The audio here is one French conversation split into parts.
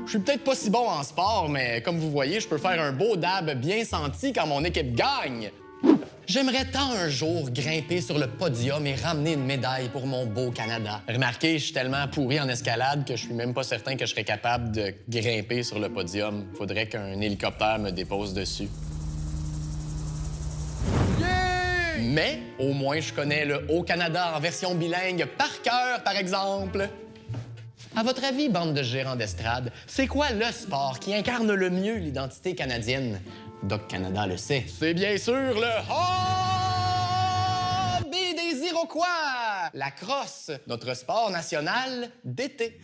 Je suis peut-être pas si bon en sport, mais comme vous voyez, je peux faire un beau dab bien senti quand mon équipe gagne. J'aimerais tant un jour grimper sur le podium et ramener une médaille pour mon beau Canada. Remarquez, je suis tellement pourri en escalade que je suis même pas certain que je serais capable de grimper sur le podium. Faudrait qu'un hélicoptère me dépose dessus. Yeah! Mais au moins, je connais le Haut-Canada en version bilingue par cœur, par exemple. À votre avis, bande de gérants d'estrade, c'est quoi le sport qui incarne le mieux l'identité canadienne? Doc Canada le sait. C'est bien sûr le hobby des Iroquois! La crosse, notre sport national d'été.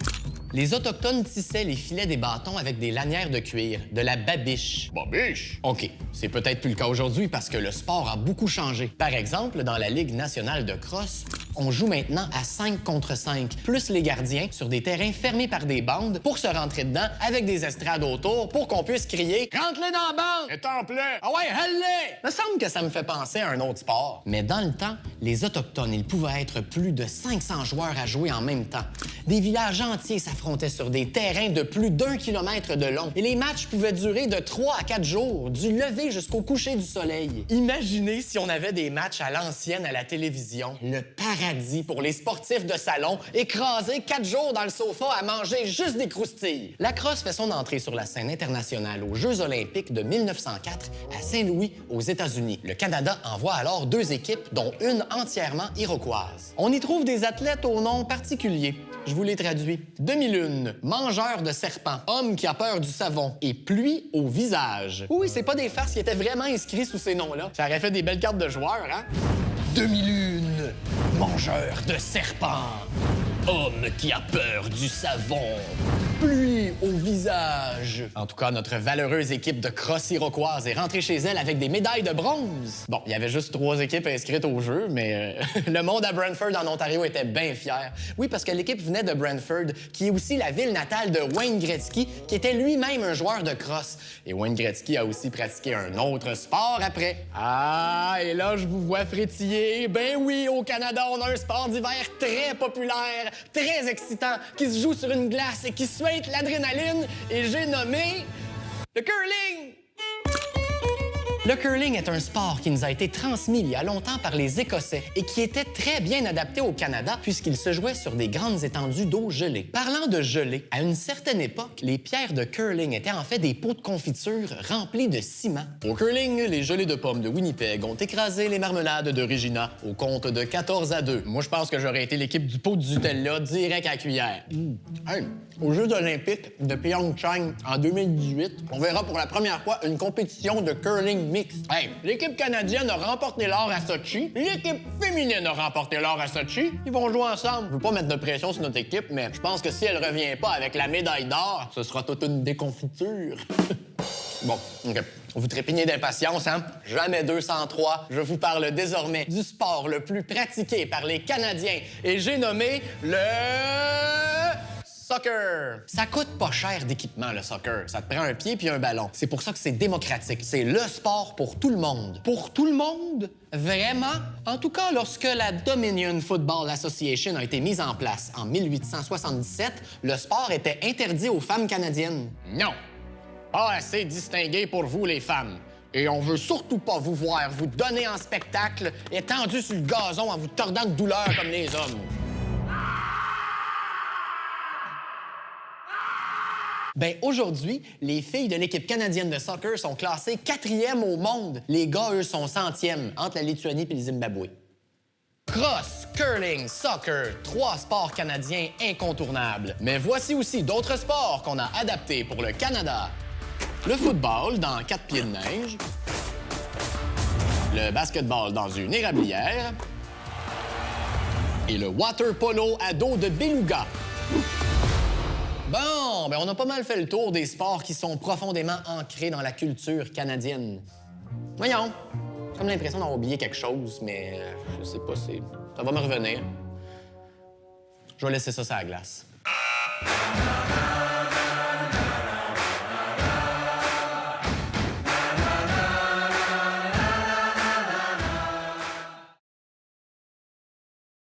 Les Autochtones tissaient les filets des bâtons avec des lanières de cuir, de la babiche. Babiche? OK, c'est peut-être plus le cas aujourd'hui parce que le sport a beaucoup changé. Par exemple, dans la Ligue nationale de crosse, on joue maintenant à 5 contre 5, plus les gardiens, sur des terrains fermés par des bandes pour se rentrer dedans avec des estrades autour pour qu'on puisse crier « Rentre-les dans la bande! Et temple-les! Ah ouais, helle-les! » Me semble que ça me fait penser à un autre sport. Mais dans le temps, les Autochtones, ils pouvaient être plus de 500 joueurs à jouer en même temps. Des villages entiers s'affrontaient sur des terrains de plus d'1 kilomètre de long. Et les matchs pouvaient durer de 3 à 4 jours, du lever jusqu'au coucher du soleil. Imaginez si on avait des matchs à l'ancienne à la télévision. Le paradis pour les sportifs de salon, écrasés 4 jours dans le sofa à manger juste des croustilles. La crosse fait son entrée sur la scène internationale aux Jeux olympiques de 1904 à Saint-Louis, aux États-Unis. Le Canada envoie alors 2 équipes, dont une entièrement iroquoise. On y trouve des athlètes au nom particulier. Je vous les traduis. Demi-lune, mangeur de serpents, homme qui a peur du savon et pluie au visage. Oui, c'est pas des farces qui étaient vraiment inscrits sous ces noms-là. Ça aurait fait des belles cartes de joueurs, hein? Demi-lune, mangeur de serpents, homme qui a peur du savon, pluie au visage. En tout cas, notre valeureuse équipe de crosse iroquoise est rentrée chez elle avec des médailles de bronze. Bon, il y avait juste 3 équipes inscrites au jeu, mais le monde à Brantford, en Ontario, était bien fier. Oui, parce que l'équipe venait de Brantford, qui est aussi la ville natale de Wayne Gretzky, qui était lui-même un joueur de crosse. Et Wayne Gretzky a aussi pratiqué un autre sport après. Ah, et là, je vous vois frétiller. Ben oui, au Canada, on a un sport d'hiver très populaire, très excitant, qui se joue sur une glace et qui souhaite l'adrénaline, et j'ai nommé le curling! Le curling est un sport qui nous a été transmis il y a longtemps par les Écossais et qui était très bien adapté au Canada puisqu'il se jouait sur des grandes étendues d'eau gelée. Parlant de gelée, à une certaine époque, les pierres de curling étaient en fait des pots de confiture remplis de ciment. Au curling, les gelées de pommes de Winnipeg ont écrasé les marmelades de Regina au compte de 14-2. Moi, je pense que j'aurais été l'équipe du pot de Nutella direct à la cuillère. Hey, aux Jeux olympiques de Pyeongchang en 2018, on verra pour la première fois une compétition de curling mixte. Hey, l'équipe canadienne a remporté l'or à Sochi, l'équipe féminine a remporté l'or à Sochi. Ils vont jouer ensemble. Je veux pas mettre de pression sur notre équipe, mais je pense que si elle revient pas avec la médaille d'or, ce sera toute une déconfiture. Bon, OK. Vous trépignez d'impatience, hein? Jamais 203. Je vous parle désormais du sport le plus pratiqué par les Canadiens. Et j'ai nommé le... soccer. Ça coûte pas cher d'équipement, le soccer. Ça te prend un pied puis un ballon. C'est pour ça que c'est démocratique. C'est le sport pour tout le monde. Pour tout le monde? Vraiment? En tout cas, lorsque la Dominion Football Association a été mise en place en 1877, le sport était interdit aux femmes canadiennes. Non. Pas assez distingué pour vous, les femmes. Et on veut surtout pas vous voir vous donner en spectacle étendu sur le gazon en vous tordant de douleur comme les hommes. Ben aujourd'hui, les filles de l'équipe canadienne de soccer sont classées 4e au monde. Les gars, eux, sont 100e, entre la Lituanie et le Zimbabwe. Cross, curling, soccer, 3 sports canadiens incontournables. Mais voici aussi d'autres sports qu'on a adaptés pour le Canada. Le football dans 4 pieds de neige. Le basketball dans une érablière. Et le water polo à dos de beluga. Bon, ben on a pas mal fait le tour des sports qui sont profondément ancrés dans la culture canadienne. Voyons, j'ai comme l'impression d'avoir oublié quelque chose, mais je sais pas, ça va me revenir. Je vais laisser ça sur la glace.